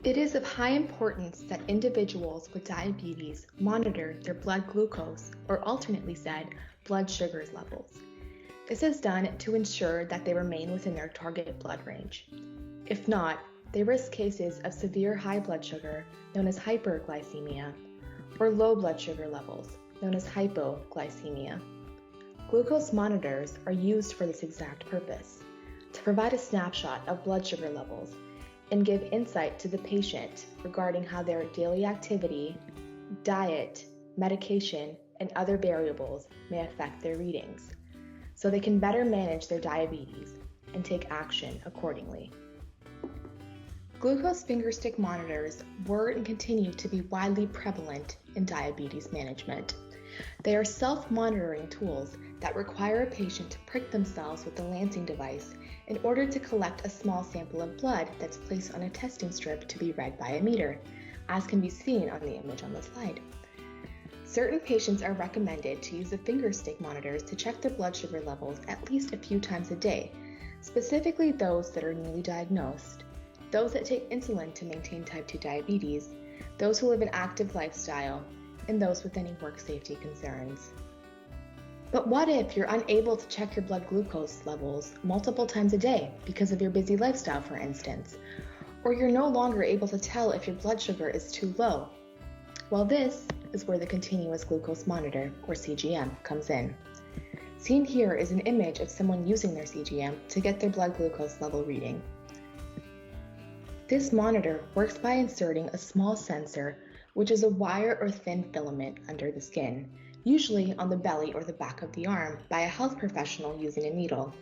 It is of high importance that individuals with diabetes monitor their blood glucose, or alternately said, blood sugar levels. This is done to ensure that they remain within their target blood range. If not, they risk cases of severe high blood sugar, known as hyperglycemia, or low blood sugar levels, known as hypoglycemia. Glucose monitors are used for this exact purpose, to provide a snapshot of blood sugar levels and give insight to the patient regarding how their daily activity, diet, medication, and other variables may affect their readings, so they can better manage their diabetes and take action accordingly. Glucose fingerstick monitors were and continue to be widely prevalent in diabetes management. They are self-monitoring tools that require a patient to prick themselves with the lancing device in order to collect a small sample of blood that's placed on a testing strip to be read by a meter, as can be seen on the image on the slide. Certain patients are recommended to use the fingerstick monitors to check their blood sugar levels at least a few times a day, specifically those that are newly diagnosed, those that take insulin to maintain type 2 diabetes, those who live an active lifestyle, and those with any work safety concerns. But what if you're unable to check your blood glucose levels multiple times a day because of your busy lifestyle, for instance, or you're no longer able to tell if your blood sugar is too low? Well, this is where the continuous glucose monitor, or CGM, comes in. Seen here is an image of someone using their CGM to get their blood glucose level reading. This monitor works by inserting a small sensor, which is a wire or thin filament under the skin, usually on the belly or the back of the arm by a health professional using a needle.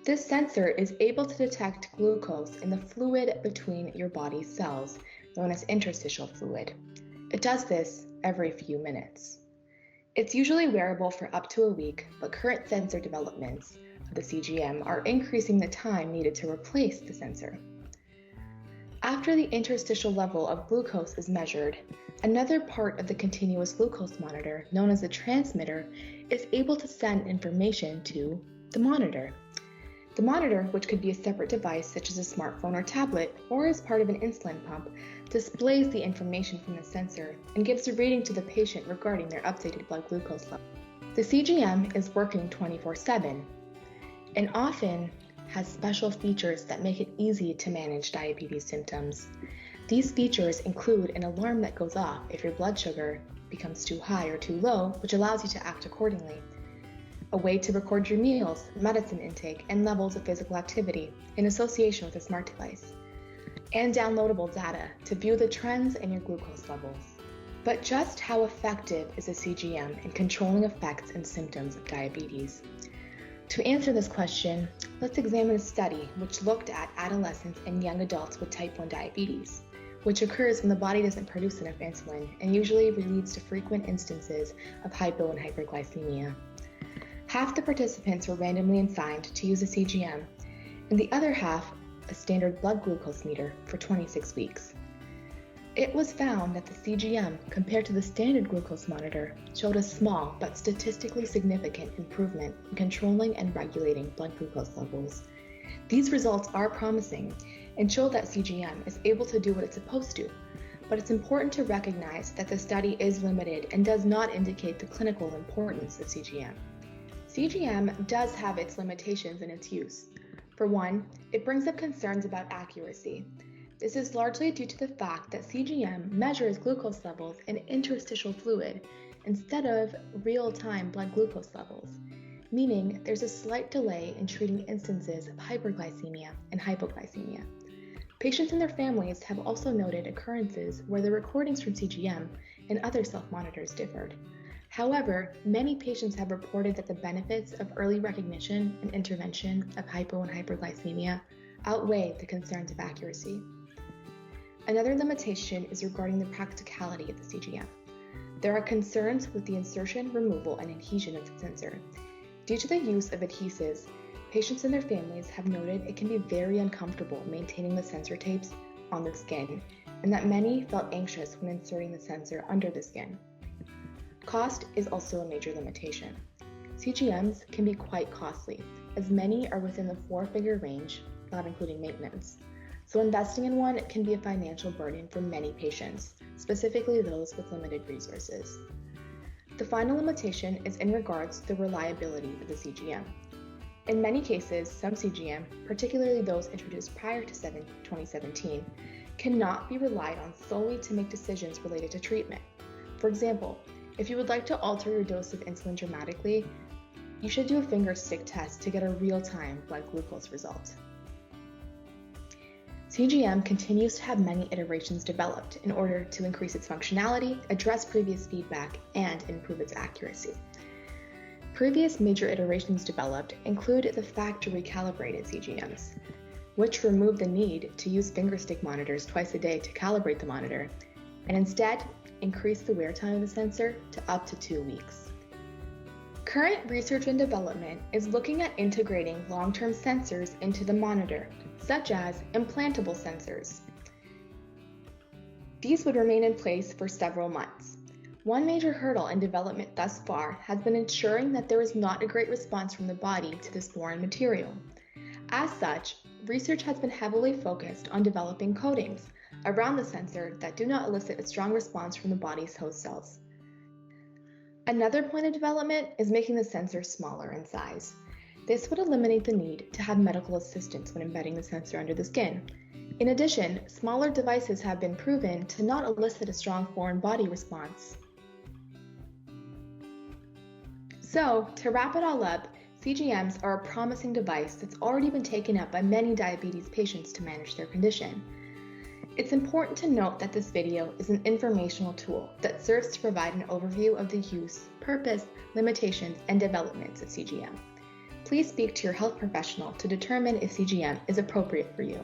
This sensor is able to detect glucose in the fluid between your body's cells, known as interstitial fluid. It does this every few minutes. It's usually wearable for up to a week, but current sensor developments of the CGM are increasing the time needed to replace the sensor. After the interstitial level of glucose is measured, another part of the continuous glucose monitor, known as the transmitter, is able to send information to the monitor. The monitor, which could be a separate device such as a smartphone or tablet, or as part of an insulin pump, displays the information from the sensor and gives a reading to the patient regarding their updated blood glucose level. The CGM is working 24/7 and often has special features that make it easy to manage diabetes symptoms. These features include an alarm that goes off if your blood sugar becomes too high or too low, which allows you to act accordingly, a way to record your meals, medicine intake, and levels of physical activity in association with a smart device, and downloadable data to view the trends in your glucose levels. But just how effective is a CGM in controlling effects and symptoms of diabetes? To answer this question, let's examine a study which looked at adolescents and young adults with type 1 diabetes, which occurs when the body doesn't produce enough insulin and usually leads to frequent instances of hypo and hyperglycemia. Half the participants were randomly assigned to use a CGM, and the other half a standard blood glucose meter for 26 weeks. It was found that the CGM, compared to the standard glucose monitor, showed a small but statistically significant improvement in controlling and regulating blood glucose levels. These results are promising and show that CGM is able to do what it's supposed to, but it's important to recognize that the study is limited and does not indicate the clinical importance of CGM. CGM does have its limitations in its use. For one, it brings up concerns about accuracy. This is largely due to the fact that CGM measures glucose levels in interstitial fluid instead of real-time blood glucose levels, meaning there's a slight delay in treating instances of hyperglycemia and hypoglycemia. Patients and their families have also noted occurrences where the recordings from CGM and other self-monitors differed. However, many patients have reported that the benefits of early recognition and intervention of hypo and hyperglycemia outweigh the concerns of accuracy. Another limitation is regarding the practicality of the CGM. There are concerns with the insertion, removal, and adhesion of the sensor. Due to the use of adhesives, patients and their families have noted it can be very uncomfortable maintaining the sensor tapes on the skin, and that many felt anxious when inserting the sensor under the skin. Cost is also a major limitation. CGMs can be quite costly, as many are within the 4-figure range, not including maintenance. so investing in one can be a financial burden for many patients, specifically those with limited resources. The final limitation is in regards to the reliability of the CGM. In many cases, some CGM, particularly those introduced prior to 2017, cannot be relied on solely to make decisions related to treatment. For example, if you would like to alter your dose of insulin dramatically, you should do a finger stick test to get a real-time blood glucose result. CGM continues to have many iterations developed in order to increase its functionality, address previous feedback, and improve its accuracy. Previous major iterations developed include the factory-calibrated CGMs, which remove the need to use fingerstick monitors twice a day to calibrate the monitor, and instead increase the wear time of the sensor to up to 2 weeks. Current research and development is looking at integrating long-term sensors into the monitor, such as implantable sensors. These would remain in place for several months. One major hurdle in development thus far has been ensuring that there is not a great response from the body to this foreign material. As such, research has been heavily focused on developing coatings around the sensor that do not elicit a strong response from the body's host cells. Another point of development is making the sensor smaller in size. This would eliminate the need to have medical assistance when embedding the sensor under the skin. In addition, smaller devices have been proven to not elicit a strong foreign body response. So, to wrap it all up, CGMs are a promising device that's already been taken up by many diabetes patients to manage their condition. It's important to note that this video is an informational tool that serves to provide an overview of the use, purpose, limitations, and developments of CGM. Please speak to your health professional to determine if CGM is appropriate for you.